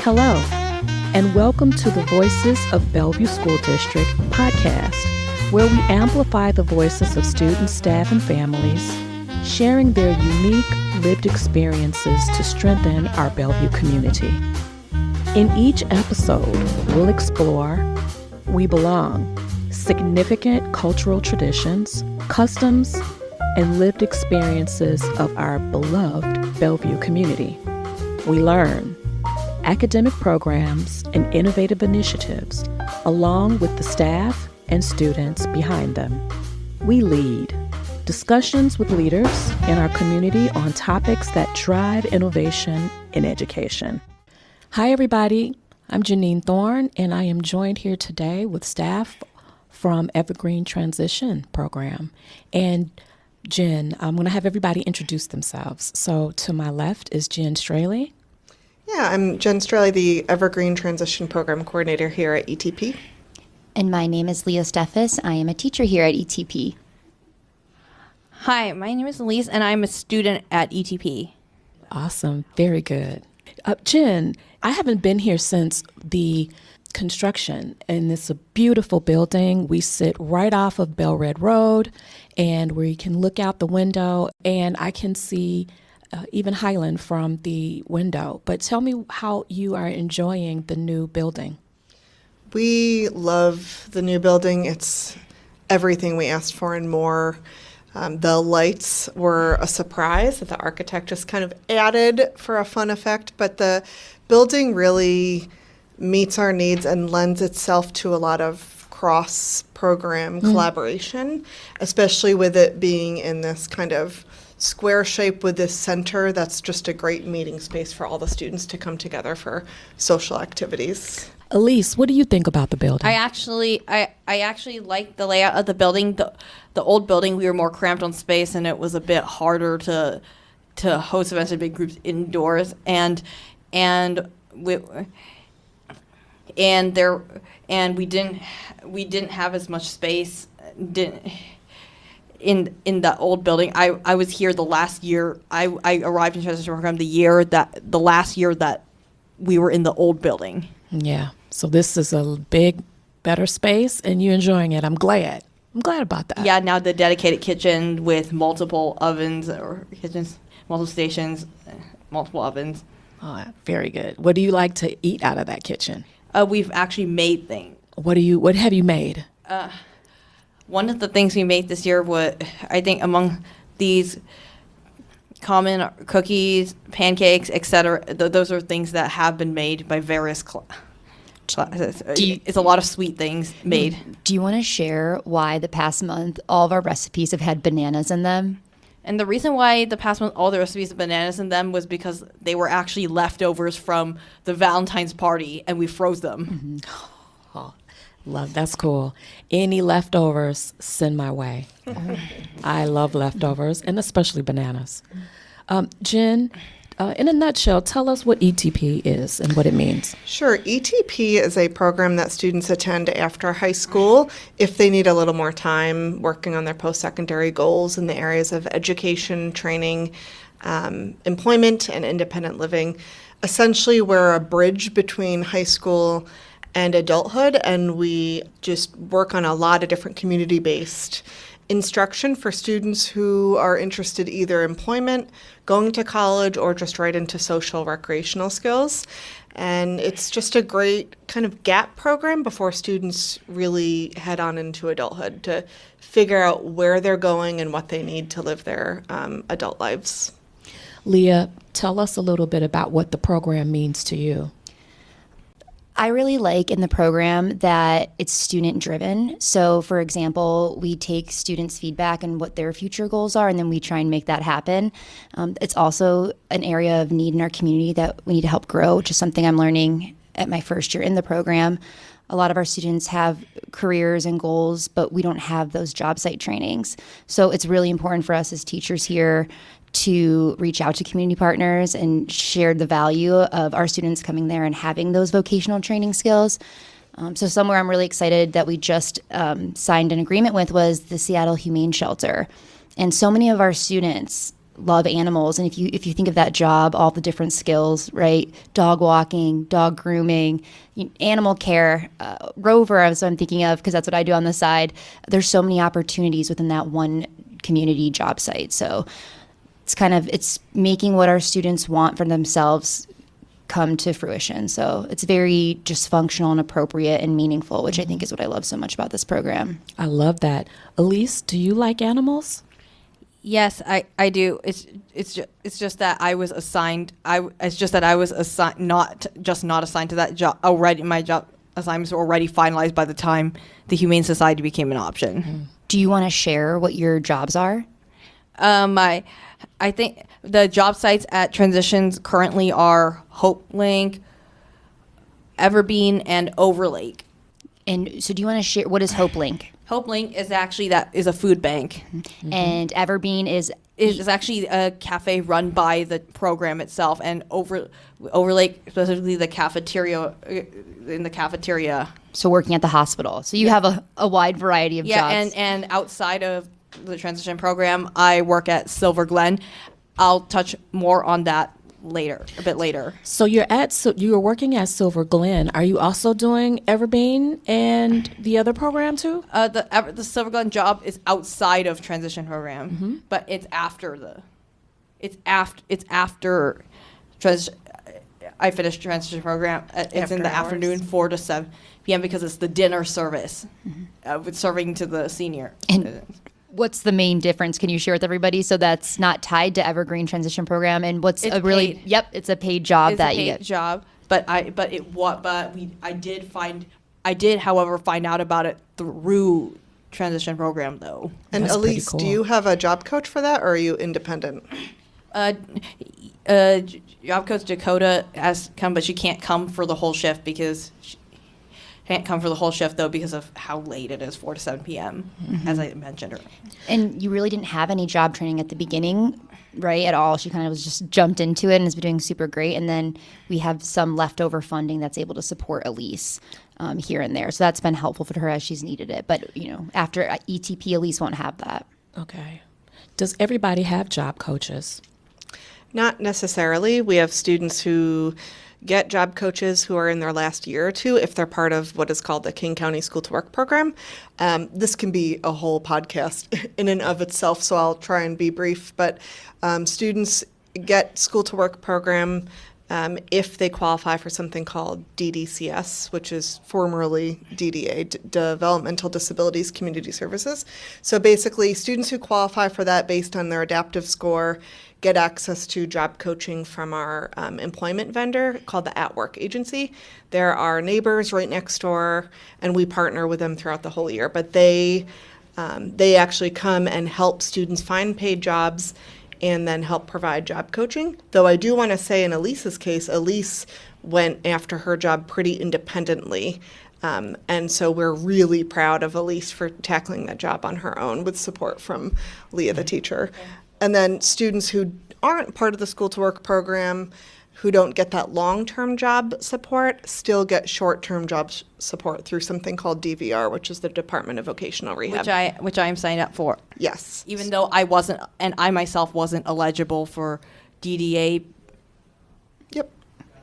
Hello, and welcome to the Voices of Bellevue School District podcast, where we amplify the voices of students, staff, and families, sharing their unique lived experiences to strengthen our Bellevue community. In each episode, we'll explore We Belong, significant cultural traditions, customs, and lived experiences of our beloved Bellevue community. We learn academic programs and innovative initiatives, along with the staff and students behind them. We lead discussions with leaders in our community on topics that drive innovation in education. Hi, everybody. I'm Janine Thorne, and I am joined here today with staff from Evergreen Transition Program. And Jen, I'm going to have everybody introduce themselves. So to my left is Jen Strehle. Yeah, I'm Jen Strehle, the Evergreen Transition Program Coordinator here at ETP. And my name is Leia Steffas. I am a teacher here at ETP. Hi, my name is Elise, and I'm a student at ETP. Awesome. Very good. Jen, I haven't been here since the construction, and it's a beautiful building. We sit right off of Bell Red Road, and we can look out the window, and I can see even Highland from the window. But tell me how you are enjoying the new building. We love the new building. It's everything we asked for and more. The lights were a surprise that the architect just kind of added for a fun effect, but the building really meets our needs and lends itself to a lot of cross-program collaboration, especially with it being in this kind of square shape with this center that's just a great meeting space for all the students to come together for social activities. Elise, what do you think about the building? I actually like the layout of the building. The old building, we were more cramped on space, and it was a bit harder to host events in big groups indoors. And we didn't have as much space. In the old building. I was here the last year. I arrived in transition program the last year that we were in the old building. Yeah. So this is a big, better space, and you're enjoying it. I'm glad about that. Yeah, now the dedicated kitchen with multiple ovens or kitchens, multiple stations, multiple ovens. Oh, very good. What do you like to eat out of that kitchen? We've actually made things. What have you made? One of the things we made this year was, I think, among these common cookies, pancakes, etc. Those are things that have been made by various classes. It's a lot of sweet things made. Do you want to share why the past month all of our recipes have had bananas in them? And the reason why the past month all the recipes have bananas in them was because they were actually leftovers from the Valentine's party, and we froze them. Mm-hmm. Oh, that's cool. Any leftovers, send my way. I love leftovers, and especially bananas. Jen, in a nutshell, tell us what ETP is and what it means. Sure. ETP is a program that students attend after high school if they need a little more time working on their postsecondary goals in the areas of education, training, employment, and independent living. Essentially, we're a bridge between high school and adulthood, and we just work on a lot of different community-based instruction for students who are interested either in employment, going to college, or just right into social recreational skills. And it's just a great kind of gap program before students really head on into adulthood to figure out where they're going and what they need to live their adult lives. Leah, tell us a little bit about what the program means to you. I really like in the program that it's student driven. So for example, we take students' feedback and what their future goals are, and then we try and make that happen. It's also an area of need in our community that we need to help grow, which is something I'm learning at my first year in the program. A lot of our students have careers and goals, but we don't have those job site trainings. So it's really important for us as teachers here to reach out to community partners and share the value of our students coming there and having those vocational training skills. So somewhere I'm really excited that we just signed an agreement with was the Seattle Humane Shelter. And so many of our students love animals. And if you think of that job, all the different skills, right? Dog walking, dog grooming, animal care, Rover, I'm thinking of, because that's what I do on the side. There's so many opportunities within that one community job site. So it's making what our students want for themselves come to fruition. So it's very just functional and appropriate and meaningful, which I think is what I love so much about this program. I love that. Elise, do you like animals? Yes, I do. It's just that I was assigned. Not assigned to that job already. My job assignments were already finalized by the time the Humane Society became an option. Mm-hmm. Do you want to share what your jobs are? I think the job sites at Transitions currently are Hope Link, Evergreen, and Overlake. And so do you want to share, what is Hope Link? Hope Link is actually a food bank. Mm-hmm. And Evergreen is actually a cafe run by the program itself, and Overlake specifically the cafeteria in the cafeteria. So working at the hospital. So you have a wide variety of jobs. and outside of the transition program, I work at Silver Glen. I'll touch more on that a bit later. So you're working at Silver Glen. Are you also doing Evergreen and the other program too? The Silver Glen job is outside of transition program, but it's after I finished transition program. It's After in the hours. afternoon, 4 to 7 p.m. because it's the dinner service with serving to the senior. And what's the main difference? Can you share with everybody? So that's not tied to Evergreen Transition Program, and what's It's a really paid. Yep, it's a paid job It's that a you paid get. job, I did, however, find out about it through transition program though. And That's pretty Elise, cool. do you have a job coach for that, or are you independent? Job coach Dakota has come, but she can't come for the whole shift because of how late it is, 4 to 7 p.m. As I mentioned earlier. And you really didn't have any job training at the beginning, right, at all. She kind of was just jumped into it and has been doing super great. And then we have some leftover funding that's able to support Elise here and there. So that's been helpful for her as she's needed it. But, after ETP, Elise won't have that. Okay. Does everybody have job coaches? Not necessarily. We have students who get job coaches who are in their last year or two if they're part of what is called the King County School to Work program. This can be a whole podcast in and of itself, so I'll try and be brief. But students get School to Work program if they qualify for something called DDCS, which is formerly DDA, Developmental Disabilities Community Services. So basically, students who qualify for that based on their adaptive score get access to job coaching from our employment vendor called the At Work Agency. They're our neighbors right next door, and we partner with them throughout the whole year. But they actually come and help students find paid jobs and then help provide job coaching. Though I do want to say in Elise's case, Elise went after her job pretty independently. And so we're really proud of Elise for tackling that job on her own with support from Leia, the teacher. And then students who aren't part of the School to Work program, who don't get that long-term job support, still get short-term job support through something called DVR, which is the Department of Vocational Rehab. Which I am signed up for. Yes. Even though I myself wasn't eligible for DDA. Yep.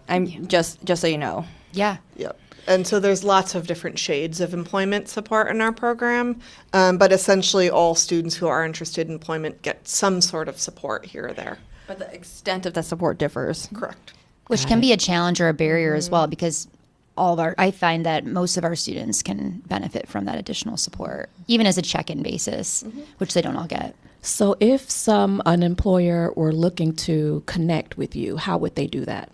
I'm just so you know. Yeah. Yep. And so there's lots of different shades of employment support in our program, but essentially all students who are interested in employment get some sort of support here or there. But the extent of that support differs. Correct. Which can be a challenge or a barrier as well, because I find that most of our students can benefit from that additional support, even as a check-in basis, which they don't all get. So if an employer were looking to connect with you, how would they do that?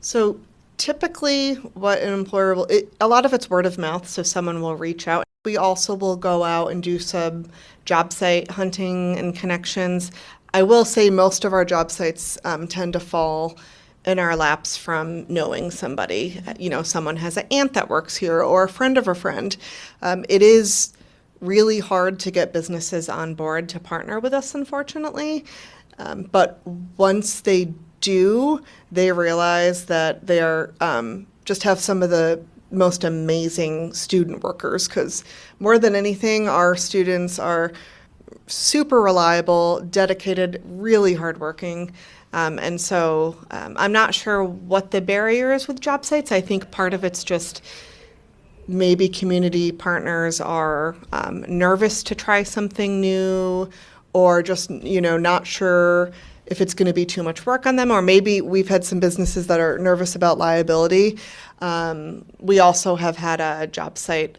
So typically what an employer will, a lot of it's word of mouth, so someone will reach out. We also will go out and do some job site hunting and connections. I will say most of our job sites tend to fall in our laps from knowing somebody. Someone has an aunt that works here or a friend of a friend. It is really hard to get businesses on board to partner with us, unfortunately. But once they do, they realize that they are just have some of the most amazing student workers, because more than anything, our students are super reliable, dedicated, really hardworking. And so I'm not sure what the barrier is with job sites. I think part of it's just maybe community partners are nervous to try something new, or just, not sure if it's going to be too much work on them, or maybe we've had some businesses that are nervous about liability. We also have had a job site,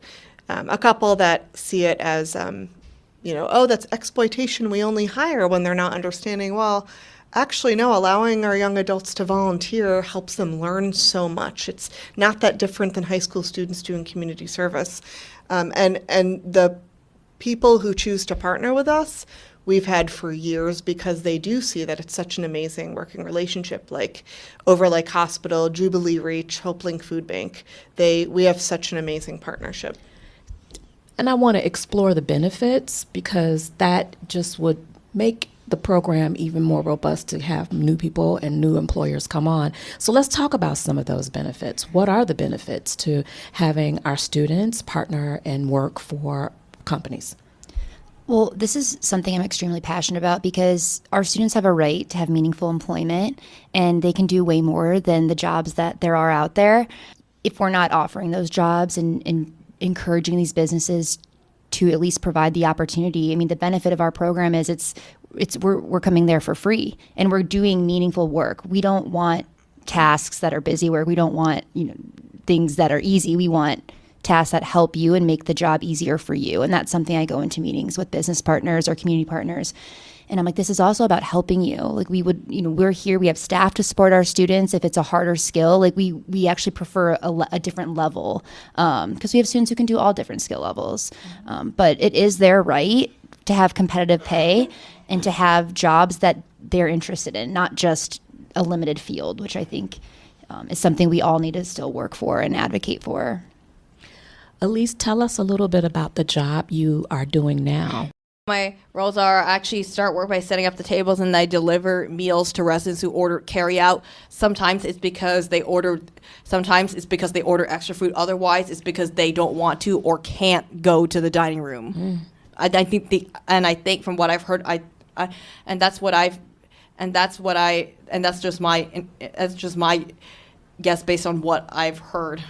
a couple that see it as, oh, that's exploitation. We only hire when they're not understanding, well, actually, no, allowing our young adults to volunteer helps them learn so much. It's not that different than high school students doing community service. And the people who choose to partner with us, we've had for years because they do see that it's such an amazing working relationship, like Overlake Hospital, Jubilee Reach, HopeLink Food Bank. We have such an amazing partnership. And I want to explore the benefits, because that just would make the program even more robust to have new people and new employers come on. So let's talk about some of those benefits. What are the benefits to having our students partner and work for companies? Well, this is something I'm extremely passionate about, because our students have a right to have meaningful employment, and they can do way more than the jobs that there are out there. If we're not offering those jobs and encouraging these businesses to at least provide the opportunity, I mean, the benefit of our program is we're coming there for free, and we're doing meaningful work. We don't want tasks that are busy work. We don't want things that are easy. We want tasks that help you and make the job easier for you. And that's something I go into meetings with business partners or community partners. And I'm like, this is also about helping you. Like, we're here, we have staff to support our students. If it's a harder skill, like we actually prefer a different level, because we have students who can do all different skill levels. But it is their right to have competitive pay and to have jobs that they're interested in, not just a limited field, which I think is something we all need to still work for and advocate for. Elise, tell us a little bit about the job you are doing now. My roles are actually start work by setting up the tables, and I deliver meals to residents who order carry out. Sometimes it's because they order extra food. Otherwise, it's because they don't want to or can't go to the dining room. I think from what I've heard, that's just my guess based on what I've heard.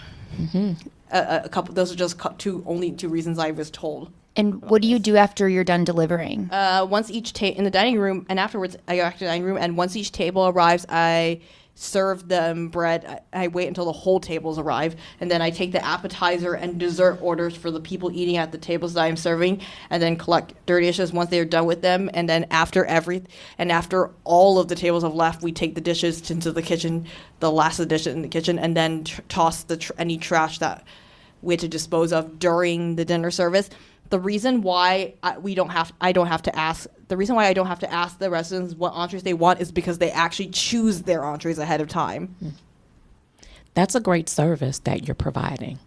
Those are just only two reasons I was told. And what do you do after you're done delivering? Once each in the dining room, and afterwards I go back to the dining room, and once each table arrives, I serve them bread. I wait until the whole tables arrive, and then I take the appetizer and dessert orders for the people eating at the tables that I'm serving, and then collect dirty dishes once they are done with them. And then after all of the tables have left, we take the dishes into the kitchen, the last of the dishes in the kitchen, and then toss any trash that we had to dispose of during the dinner service. The reason why I don't have to ask the residents what entrees they want is because they actually choose their entrees ahead of time. That's a great service that you're providing.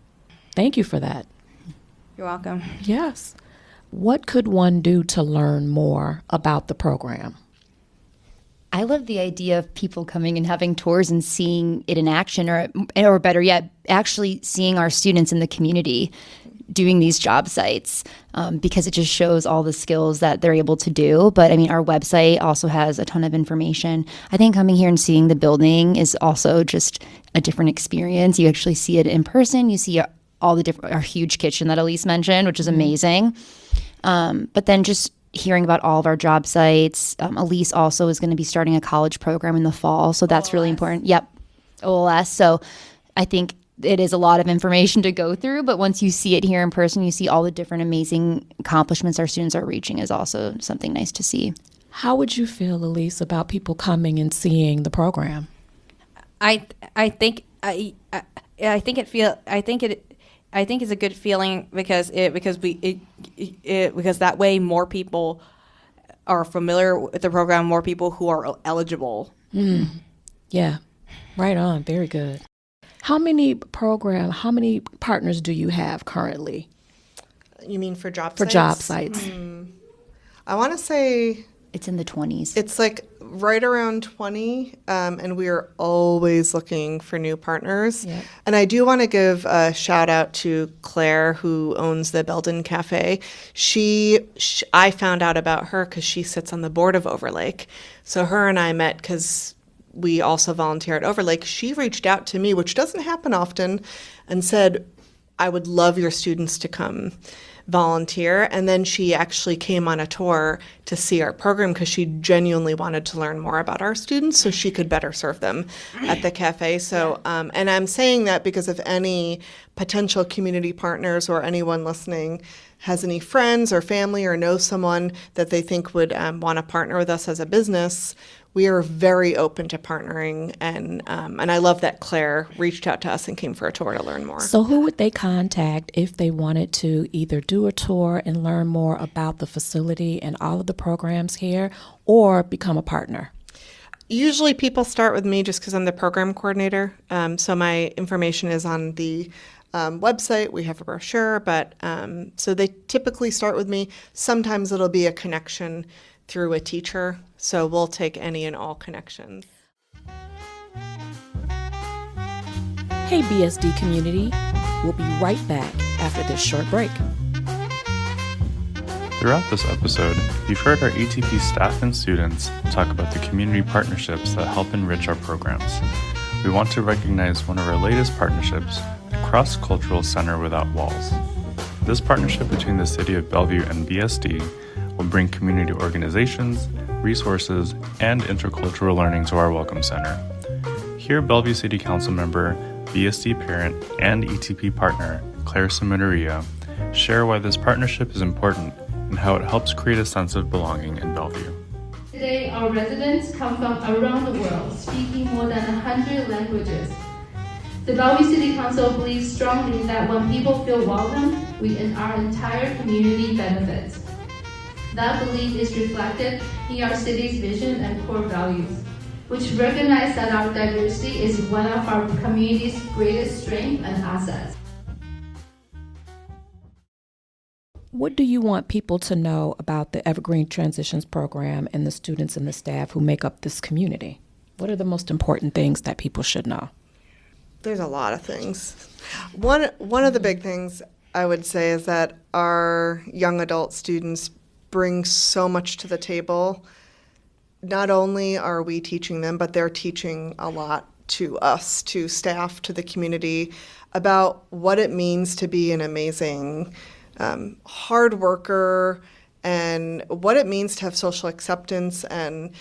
Thank you for that. You're welcome. Yes. What could one do to learn more about the program? I love the idea of people coming and having tours and seeing it in action, or better yet, actually seeing our students in the community doing these job sites, because it just shows all the skills that they're able to do. But I mean, our website also has a ton of information. I think coming here and seeing the building is also just a different experience. You actually see it in person. You see all the our huge kitchen that Elise mentioned, which is amazing. But then just hearing about all of our job sites. Elise also is going to be starting a college program in the fall, so that's really important. Yep, OLS. So I think it is a lot of information to go through, but once you see it here in person, you see all the different amazing accomplishments our students are reaching is also something nice to see. How would you feel, Elise, about people coming and seeing the program? I think it's a good feeling because that way more people are familiar with the program, more people who are eligible. Yeah, right on. Very good. How many partners do you have currently? You mean for job sites? For job sites. I want to say it's in the 20s. It's like right around 20, and we are always looking for new partners. Yep. And I do want to give a shout out to Claire, who owns the Belden Cafe. I found out about her because she sits on the board of Overlake. So her and I met because we also volunteer at Overlake. She reached out to me, which doesn't happen often, and said, I would love your students to come volunteer. And then she actually came on a tour to see our program because she genuinely wanted to learn more about our students so she could better serve them at the cafe. So, and I'm saying that because if any potential community partners or anyone listening has any friends or family or knows someone that they think would want to partner with us as a business, we are very open to partnering, and I love that Claire reached out to us and came for a tour to learn more. So who would they contact if they wanted to either do a tour and learn more about the facility and all of the programs here, or become a partner? Usually people start with me just because I'm the program coordinator. So my information is on the website. We have a brochure, but so they typically start with me. Sometimes it'll be a connection through a teacher. So we'll take any and all connections. Hey BSD community, we'll be right back after this short break. Throughout this episode, you've heard our ETP staff and students talk about the community partnerships that help enrich our programs. We want to recognize one of our latest partnerships, the Cross-Cultural Center Without Walls. This partnership between the City of Bellevue and BSD will bring community organizations, resources, and intercultural learning to our Welcome Center. Here, Bellevue City Council member, BSD parent, and ETP partner, Claire Seminaria, share why this partnership is important and how it helps create a sense of belonging in Bellevue. Today, our residents come from around the world, speaking more than 100 languages. The Bellevue City Council believes strongly that when people feel welcome, our entire community benefits. That belief is reflected in our city's vision and core values, which recognize that our diversity is one of our community's greatest strengths and assets. What do you want people to know about the Evergreen Transitions Program and the students and the staff who make up this community? What are the most important things that people should know? There's a lot of things. One of the big things I would say is that our young adult students bring so much to the table. Not only are we teaching them, but they're teaching a lot to us, to staff, to the community, about what it means to be an amazing hard worker and what it means to have social acceptance and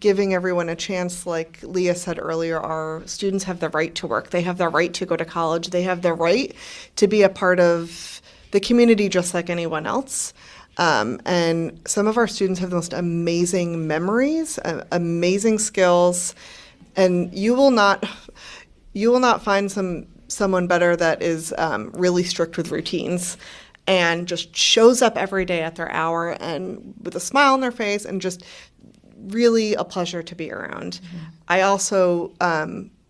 giving everyone a chance. Like Leia said earlier, our students have the right to work. They have the right to go to college. They have the right to be a part of the community just like anyone else. And some of our students have the most amazing memories, amazing skills, and you will not find someone better that is really strict with routines and just shows up every day at their hour and with a smile on their face and just really a pleasure to be around. Mm-hmm. I also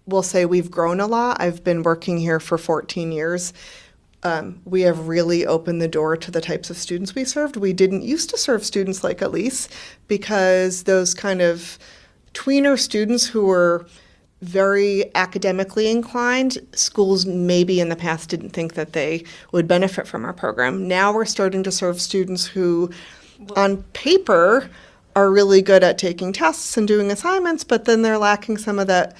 will say we've grown a lot. I've been working here for 14 years. We have really opened the door to the types of students we served. We didn't used to serve students like Elise because those kind of tweener students who were very academically inclined, schools maybe in the past didn't think that they would benefit from our program. Now we're starting to serve students who, on paper, are really good at taking tests and doing assignments, but then they're lacking some of that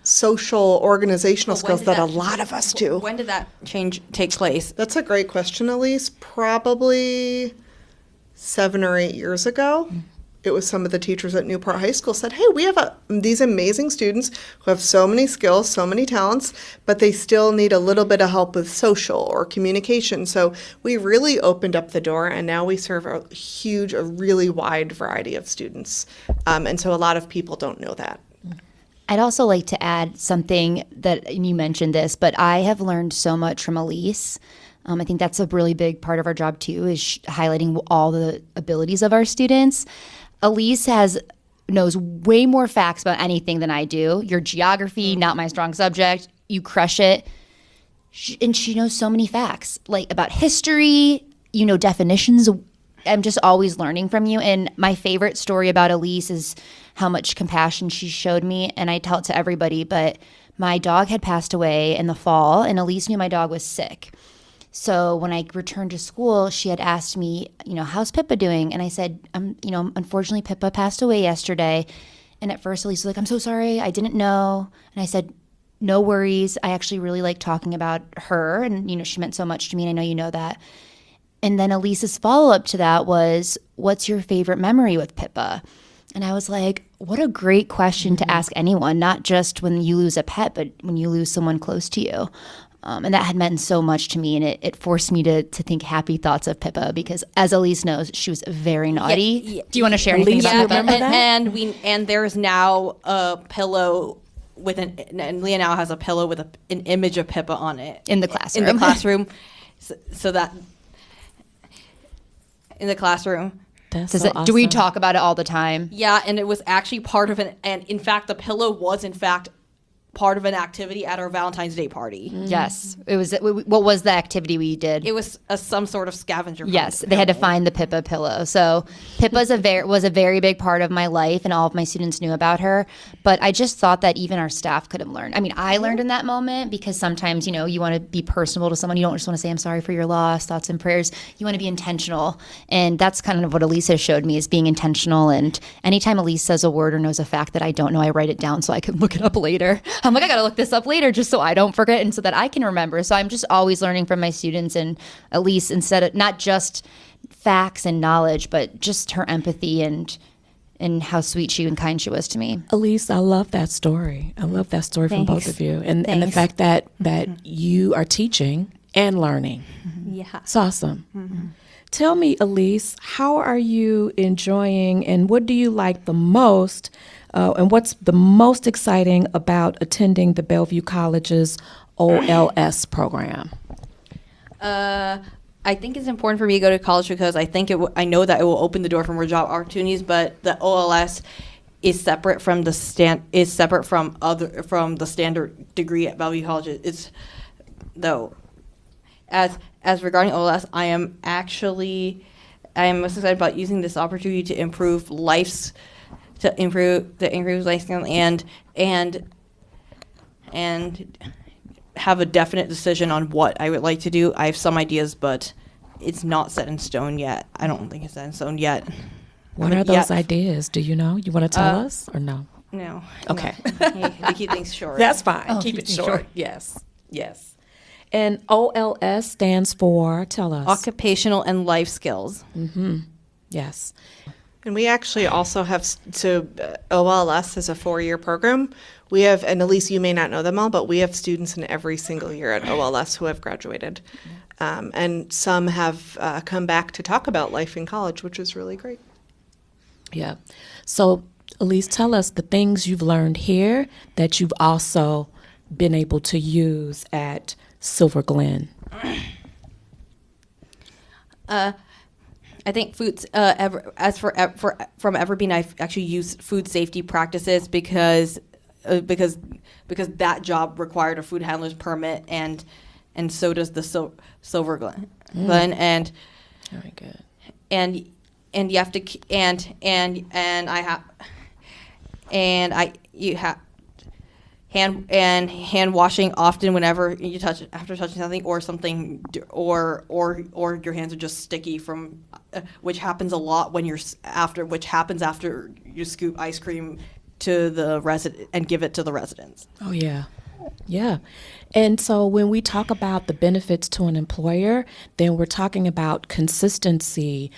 social organizational skills that a lot of us do. When did that change take place? That's a great question, Elise. Probably 7 or 8 years ago. It was some of the teachers at Newport High School said, hey, we have these amazing students who have so many skills, so many talents, but they still need a little bit of help with social or communication. So we really opened up the door, and now we serve a really wide variety of students. And so a lot of people don't know that. I'd also like to add something that, and you mentioned this, but I have learned so much from Elise. I think that's a really big part of our job too, is highlighting all the abilities of our students. Elise knows way more facts about anything than I do. Your geography, not my strong subject. You crush it. And she knows so many facts, like about history, definitions I'm just always learning from you. And my favorite story about Elise is how much compassion she showed me. And I tell it to everybody, but my dog had passed away in the fall, and Elise knew my dog was sick. So when I returned to school, she had asked me, how's Pippa doing? And I said, unfortunately, Pippa passed away yesterday. And at first, Elise was like, I'm so sorry, I didn't know. And I said, no worries. I actually really like talking about her. And, she meant so much to me, and I know you know that. And then Elise's follow-up to that was, what's your favorite memory with Pippa? And I was like, what a great question to ask anyone, not just when you lose a pet, but when you lose someone close to you. And that had meant so much to me, and it forced me to think happy thoughts of Pippa, because as Elise knows, she was very naughty. Yeah. Do you want to share anything about Pippa? And there's now a pillow with and Leia now has a pillow with an image of Pippa on it in the classroom. In the classroom, so that in the classroom. That's so awesome. Do we talk about it all the time? Yeah, and it was actually part of and in fact, the pillow was in fact part of an activity at our Valentine's Day party. Yes. It was. What was the activity we did? It was some sort of scavenger hunt. Yes, they had to find the Pippa pillow. So Pippa was a very big part of my life, and all of my students knew about her. But I just thought that even our staff could have learned. I mean, I learned in that moment, because sometimes, you want to be personable to someone. You don't just want to say, I'm sorry for your loss, thoughts and prayers. You want to be intentional. And that's kind of what Elise has showed me, is being intentional. And anytime Elise says a word or knows a fact that I don't know, I write it down so I can look it up later. I'm like, I got to look this up later just so I don't forget and so that I can remember. So I'm just always learning from my students, and Elise, instead of not just facts and knowledge, but just her empathy and how sweet and kind she was to me. Elise, I love that story. I love that story from both of you. And the fact that you are teaching and learning. Yeah. It's awesome. Tell me, Elise, how are you enjoying, and what do you like the most, and what's the most exciting about attending the Bellevue College's OLS program? I think it's important for me to go to college because I think I know that it will open the door for more job opportunities. But the OLS is separate from the standard degree at Bellevue College. As regarding OLS, I am most excited about using this opportunity to improve life skills and have a definite decision on what I would like to do. I have some ideas, but it's not set in stone yet. I don't think it's set in stone yet. What are those ideas? Do you know? You want to tell us or no? No. Okay. No. You keep things short. That's fine. Keep it short. Yes. And OLS stands for, tell us. Occupational and life skills. Mm-hmm. Yes. And we actually also have, OLS is a 4-year program. We have, and Elise, you may not know them all, but we have students in every single year at OLS who have graduated. And some have come back to talk about life in college, which is really great. Yeah. So, Elise, tell us the things you've learned here that you've also been able to use at Silver Glen. I think foods. From Evergreen, I've actually used food safety practices because that job required a food handler's permit, and so does the Silver Glen. And very good. And you have to you have hand washing often whenever you after touching something or your hands are just sticky from which happens a lot when which happens after you scoop ice cream to the resident and give it to the residents. Oh yeah. Yeah. And so when we talk about the benefits to an employer, then we're talking about consistency,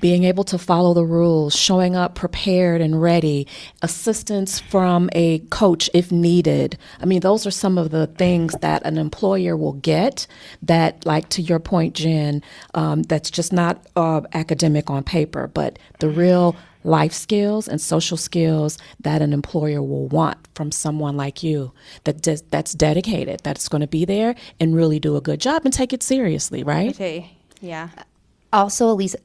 being able to follow the rules, showing up prepared and ready, assistance from a coach if needed. I mean, those are some of the things that an employer will get that, like to your point, Jen, that's just not academic on paper, but the real life skills and social skills that an employer will want from someone like you that's dedicated, that's going to be there and really do a good job and take it seriously, right? Okay, yeah. Also, Elise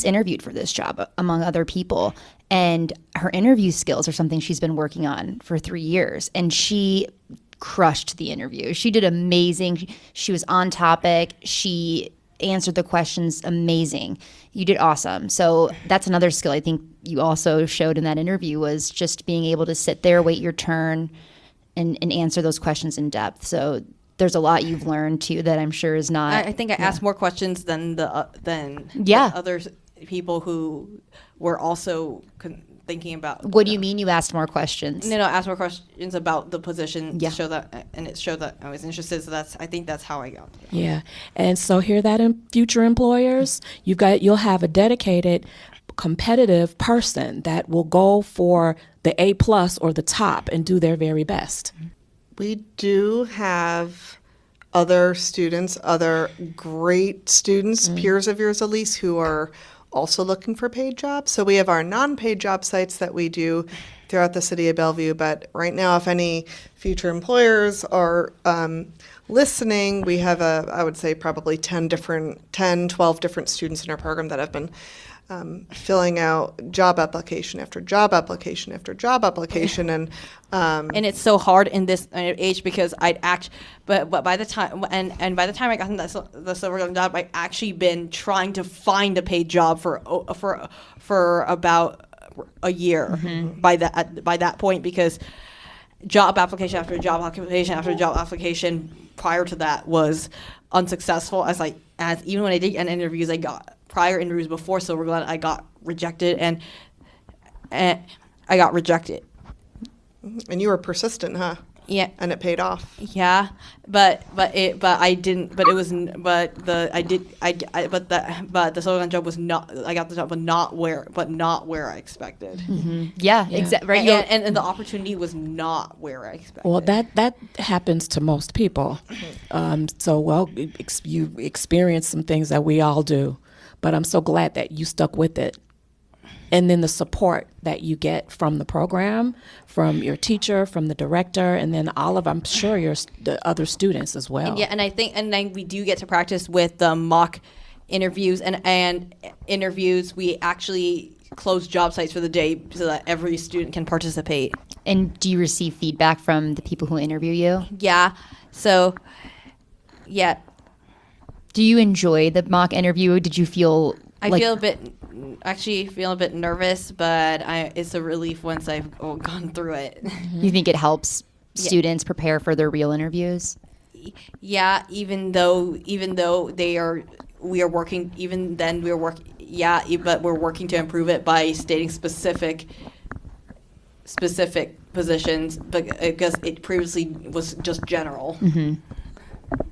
interviewed for this job among other people, and her interview skills are something she's been working on for 3 years, and she crushed the interview. She did amazing. She was on topic. She answered the questions amazing. You did awesome. So that's another skill I think you also showed in that interview, was just being able to sit there, wait your turn, and answer those questions in depth. So there's a lot you've learned too that I'm sure is not. I think I asked more questions than the other people who were also thinking about. What do you mean you asked more questions? No, asked more questions about the position Yeah. to show that, and it showed that I was interested. So I think that's how I got. Yeah. And so hear that, in future employers, you'll have a dedicated competitive person that will go for the A+ or the top and do their very best. We do have other students, other great students, peers of yours, Elise, who are also looking for paid jobs. So we have our non-paid job sites that we do throughout the city of Bellevue. But right now, if any future employers are listening, we have I would say probably 10, 12 different students in our program that have been filling out job application after job application after job application, and it's so hard in this age because but by the time by the time I got in the silver gun job, I'd actually been trying to find a paid job for about a year by that point, because job application after job application after job application prior to that was unsuccessful. As even when I did get interviews, I got prior interviews before Silver Glen, I got rejected, and I got rejected. And you were persistent, huh? Yeah. And it paid off. Yeah, but the Silver Glen job was not. I got the job, but not where I expected. Yeah, exactly. Right. And the opportunity was not where I expected. Well, that happens to most people. You experience some things that we all do. But I'm so glad that you stuck with it. And then the support that you get from the program, from your teacher, from the director, and then I'm sure, the other students as well. And I think we do get to practice with the mock interviews and interviews. We actually close job sites for the day so that every student can participate. And do you receive feedback from the people who interview you? Yeah. So, yeah. Do you enjoy the mock interview? Did you feel I feel a bit nervous, but it's a relief once I've gone through it. You think it helps students prepare for their real interviews? Yeah, even though we are working but we're working to improve it by stating specific positions, because it previously was just general.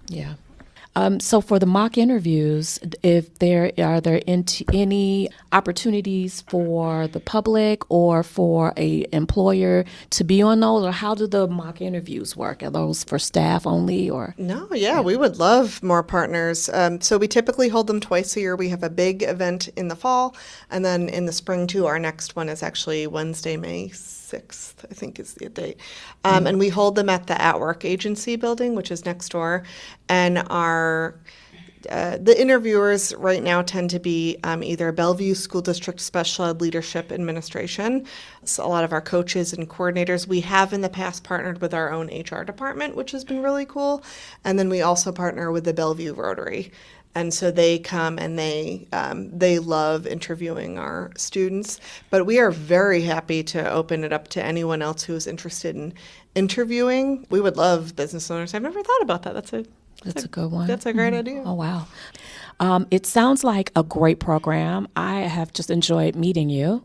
Yeah. So for the mock interviews, are there any opportunities for the public or for a employer to be on those, or how do the mock interviews work? Are those for staff only, or? No, we would love more partners. So we typically hold them twice a year. We have a big event in the fall, and then in the spring too. Our next one is actually Wednesday, May 6th, I think is the date. And we hold them at the At Work Agency building, which is next door. And the interviewers right now tend to be either Bellevue School District Special Ed Leadership Administration. So a lot of our coaches and coordinators. We have in the past partnered with our own HR department, which has been really cool. And then we also partner with the Bellevue Rotary. And so they come and they love interviewing our students. But we are very happy to open it up to anyone else who is interested in interviewing. We would love business owners. I've never thought about that. That's a good one. That's a great idea. Oh, wow. It sounds like a great program. I have just enjoyed meeting you.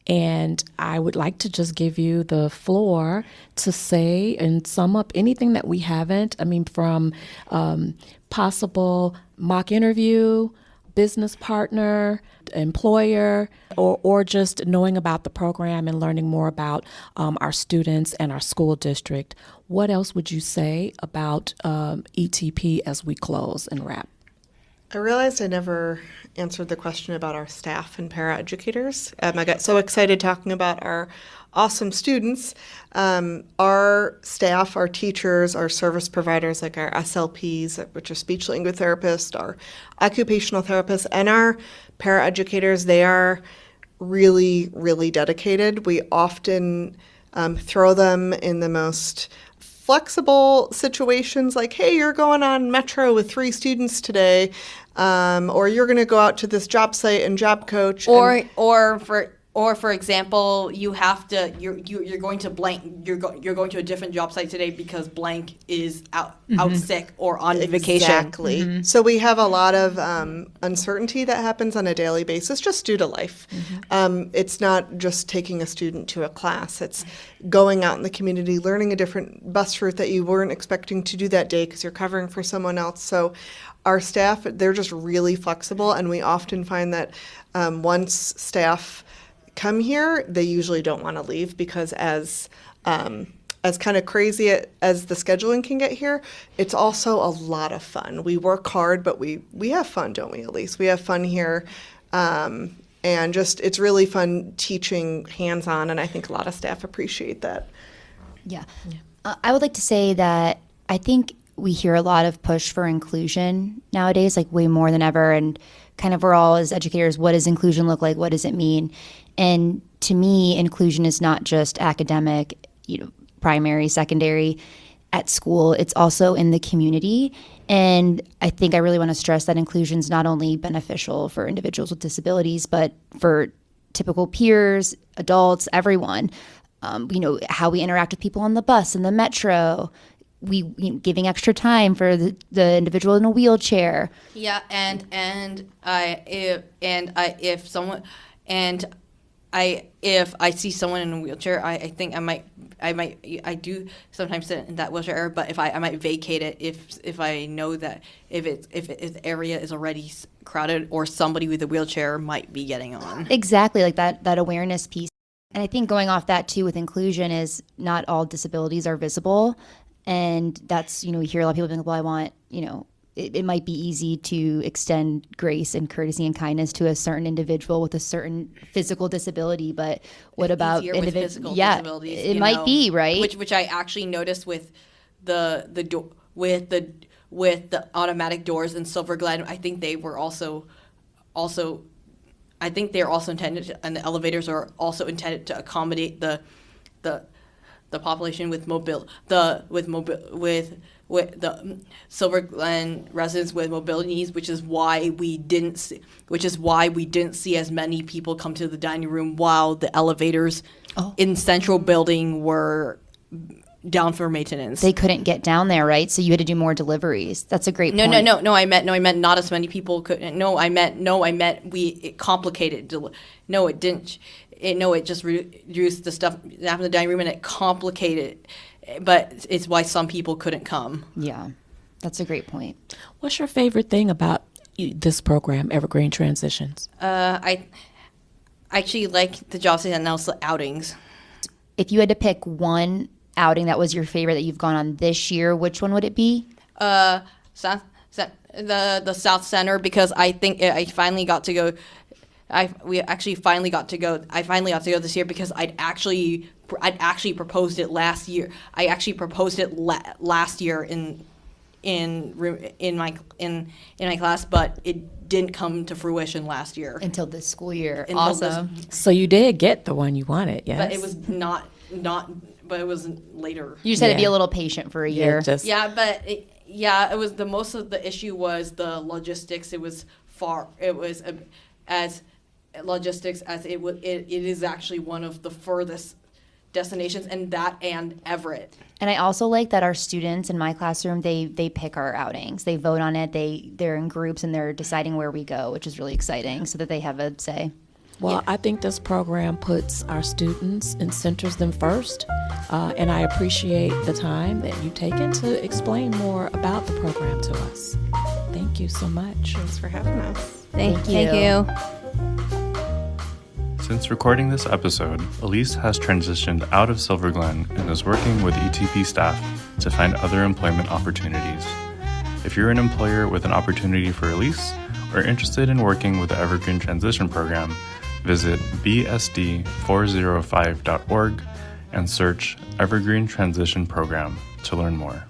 And I would like to just give you the floor to say and sum up anything that we haven't. I mean, from possible mock interview, business partner, employer, or just knowing about the program and learning more about our students and our school district. What else would you say about ETP as we close and wrap? I realized I never answered the question about our staff and paraeducators. I got so excited talking about our awesome students. Our staff, our teachers, our service providers like our SLPs, which are speech language therapists, our occupational therapists, and our paraeducators, they are really, really dedicated. We often throw them in the most flexible situations like, hey, you're going on Metro with 3 students today, or you're going to go out to this job site and job coach. Or for example, you're going to blank. You're going to a different job site today because blank is out sick or on vacation. Exactly. So we have a lot of uncertainty that happens on a daily basis just due to life. It's not just taking a student to a class. It's going out in the community, learning a different bus route that you weren't expecting to do that day because you're covering for someone else. So our staff, they're just really flexible, and we often find that once staff come here, they usually don't want to leave because as kind of crazy as the scheduling can get here, it's also a lot of fun. We work hard, but we have fun, don't we, Elise? We have fun here. And just it's really fun teaching hands-on, and I think a lot of staff appreciate that. Yeah. I would like to say that I think we hear a lot of push for inclusion nowadays, like way more than ever, and kind of we're all as educators, what does inclusion look like? What does it mean? And to me, inclusion is not just academic, primary, secondary, at school. It's also in the community. And I think I really want to stress that inclusion is not only beneficial for individuals with disabilities, but for typical peers, adults, everyone. How we interact with people on the bus and the metro. Giving extra time for the individual in a wheelchair. Yeah, if I see someone in a wheelchair, I think I do sometimes sit in that wheelchair, but I might vacate it if I know that if the area is already crowded or somebody with a wheelchair might be getting on. Exactly, like that awareness piece. And I think going off that too with inclusion is not all disabilities are visible. And that's, we hear a lot of people think, well, I want, it might be easy to extend grace and courtesy and kindness to a certain individual with a certain physical disability, but what about physical disabilities? It might be, right? Which I actually noticed with the automatic doors in Silver Glen. I think they were also I think they're also intended to, and the elevators are also intended to accommodate the population with the Silver Glen residents with mobility needs, which is why we didn't see as many people come to the dining room while the elevators in Central Building were down for maintenance. They couldn't get down there, right? So you had to do more deliveries. That's a great point. No. I meant not as many people could. It complicated. No, it didn't. It just reduced the stuff that happened in the dining room, and it complicated. But it's why some people couldn't come. Yeah, that's a great point. What's your favorite thing about this program, Evergreen Transitions? I actually like the job site and also outings. If you had to pick one outing that was your favorite that you've gone on this year, which one would it be? The South Center, because I think I finally got to go. I finally got to go this year because I'd actually proposed it last year. I actually proposed it last year in my class, but it didn't come to fruition last year until this school year. Awesome. So you did get the one you wanted, yes? But it was not. But it was later. You just had to be a little patient for a year. It was the most of the issue was the logistics. It was far. It was as logistics as it is actually one of the furthest destinations, and Everett. And I also like that our students in my classroom, they pick our outings. They vote on it. They're in groups and they're deciding where we go, which is really exciting, so that they have a say. Well, I think this program puts our students and centers them first, and I appreciate the time that you've taken to explain more about the program to us. Thank you so much. Thanks for having us. Thank you. Since recording this episode, Elise has transitioned out of Silver Glen and is working with ETP staff to find other employment opportunities. If you're an employer with an opportunity for Elise or interested in working with the Evergreen Transition Program, visit bsd405.org and search Evergreen Transition Program to learn more.